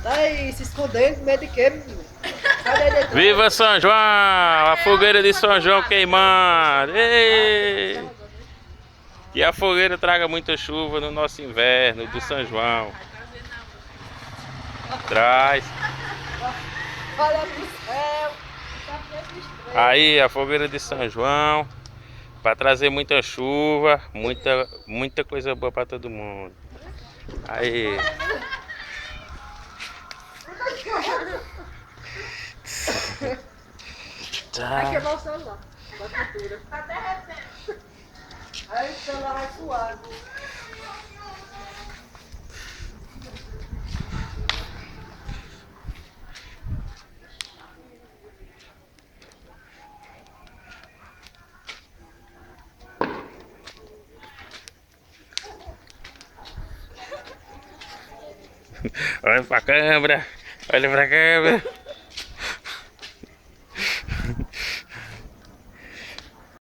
Tá aí se escondendo, medo de quê, menino? Cadê ele? Viva São João! A fogueira de São João queimando! Ei! Que a fogueira traga muita chuva no nosso inverno do São João. Traz. Olha pro céu. Aí a fogueira de São João para trazer muita chuva, muita coisa boa para todo mundo. Aí. Vai Tá. queimar o celular. Da cultura. Tá derretendo. Aí o celular vai suar. Olha pra câmera. Olha pra câmera.